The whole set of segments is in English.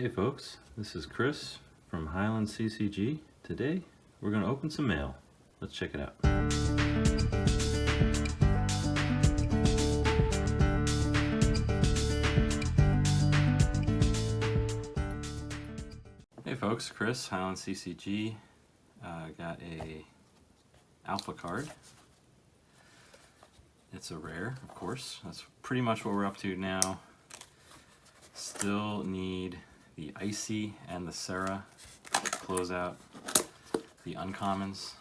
Hey folks, this is Chris from Highland CCG. Today we're going to open some mail. Let's check it out. Hey folks, Chris, Highland CCG. Got a alpha card. It's a rare, of course. That's pretty much what we're up to now. Still need the Icy and the Sarah to close out the uncommons.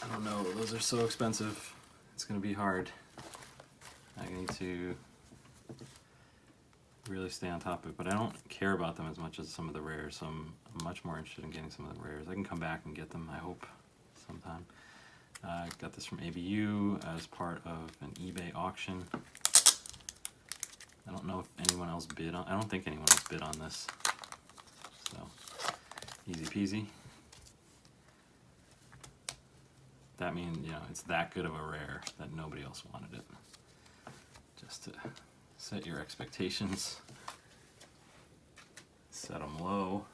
I don't know, those are so expensive. It's gonna be hard. I need to really stay on top of it, but I don't care about them as much as some of the rares, so I'm much more interested in getting some of the rares. I can come back and get them, I hope, sometime. I got this from ABU as part of an eBay auction. I don't know if anyone else bid on. I don't think anyone else bid on this. So easy peasy. That means, you know, it's that good of a rare that nobody else wanted it. Just to set your expectations, set them low.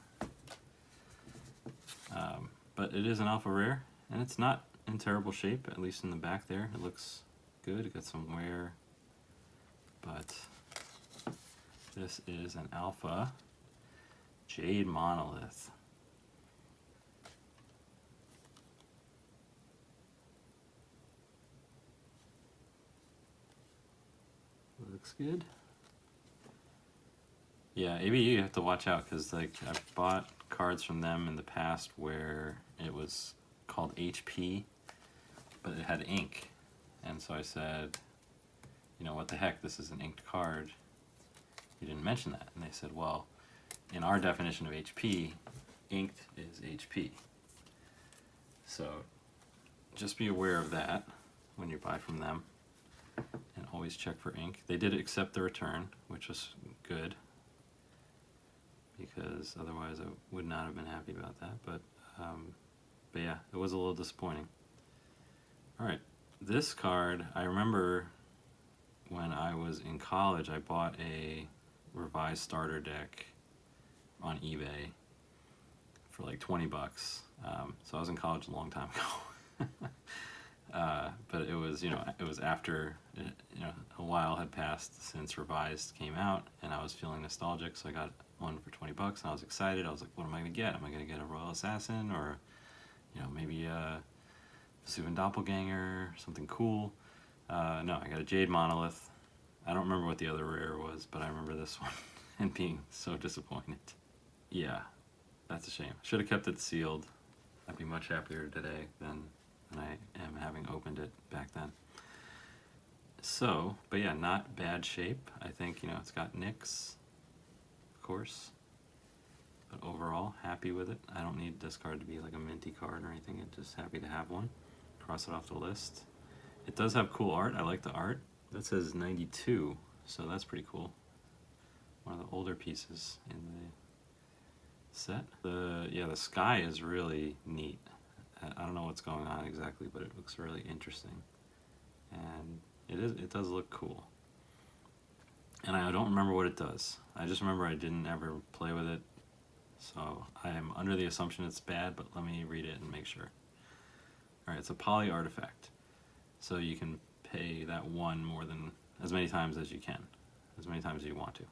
But it is an alpha rare, and it's not in terrible shape. At least in the back there, it looks good. It got some wear, but this is an alpha Jade Monolith. Looks good. Yeah, ABU you have to watch out because like I've bought cards from them in the past where it was called HP, but it had ink, and so I said, you know, what the heck, this is an inked card. You didn't mention that. And they said, well, in our definition of HP, inked is HP. So just be aware of that when you buy from them, and always check for ink. They did accept the return, which was good, because otherwise I would not have been happy about that. But yeah, it was a little disappointing. All right, this card, I remember when I was in college, I bought a revised starter deck on eBay for like 20 bucks. So I was in college a long time ago. But it was, you know, it was after, you know, a while had passed since revised came out, and I was feeling nostalgic, so I got one for 20 bucks, and I was excited. I was like, what am I gonna get? Am I gonna get a Royal Assassin, or, you know, maybe a Suvan Doppelganger, something cool? No, I got a Jade Monolith. I don't remember what the other rare was, but I remember this one and being so disappointed. Yeah, that's a shame. Should have kept it sealed. I'd be much happier today than I am having opened it back then. So, but yeah, not bad shape. I think, you know, it's got nicks, of course, but overall, happy with it. I don't need this card to be like a minty card or anything. I'm just happy to have one. Cross it off the list. It does have cool art. I like the art. That says 92, so that's pretty cool. One of the older pieces in the set. The sky is really neat. I don't know what's going on exactly, but it looks really interesting, and it does look cool. And I don't remember what it does. I just remember I didn't ever play with it, so I am under the assumption it's bad, but let me read it and make sure. Alright, it's a poly artifact, so you can pay that one more than as many times as you can, as many times as you want to.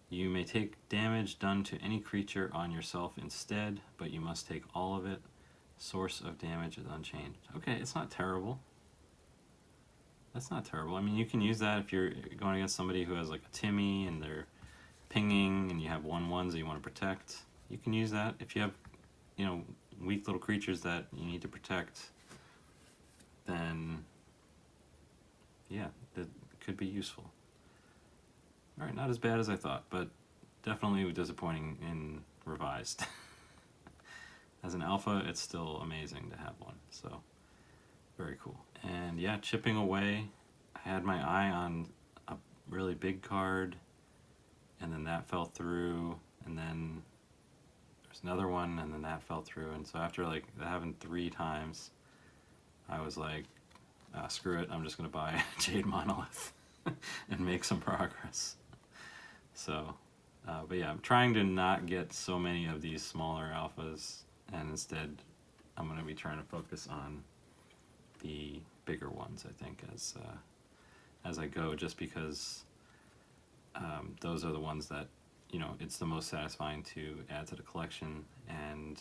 You may take damage done to any creature on yourself instead, but you must take all of it. Source of damage is unchanged. Okay, it's not terrible. That's not terrible. I mean, you can use that if you're going against somebody who has like a Timmy and they're pinging and you have 1/1s that you want to protect. You can use that if you have, you know, weak little creatures that you need to protect. Then yeah, that could be useful. Alright, not as bad as I thought, but definitely disappointing in revised. As an alpha, it's still amazing to have one, so very cool. And yeah, chipping away, I had my eye on a really big card, and then that fell through, and then there's another one, and then that fell through, and so after like that happened 3 times, I was like, screw it, I'm just gonna buy Jade Monolith and make some progress. So, but yeah, I'm trying to not get so many of these smaller alphas, and instead I'm going to be trying to focus on the bigger ones, I think, as I go, just because those are the ones that, it's the most satisfying to add to the collection, and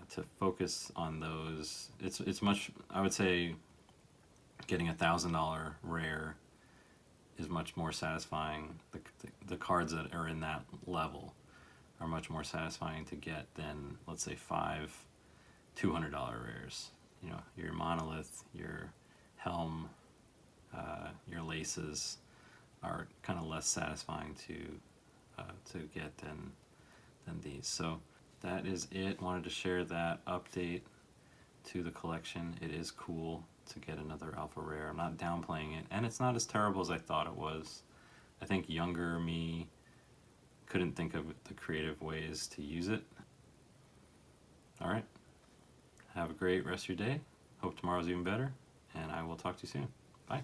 to focus on those. It's much, I would say, getting $1,000 rare is much more satisfying. The cards that are in that level are much more satisfying to get than, let's say, five $200 rares. Your Monolith, your Helm, your Laces are kind of less satisfying to get than these. So that is it. Wanted to share that update to the collection. It is cool to get another alpha rare. I'm not downplaying it, and it's not as terrible as I thought it was. I think younger me couldn't think of the creative ways to use it. All right. Have a great rest of your day. Hope tomorrow's even better, and I will talk to you soon. Bye.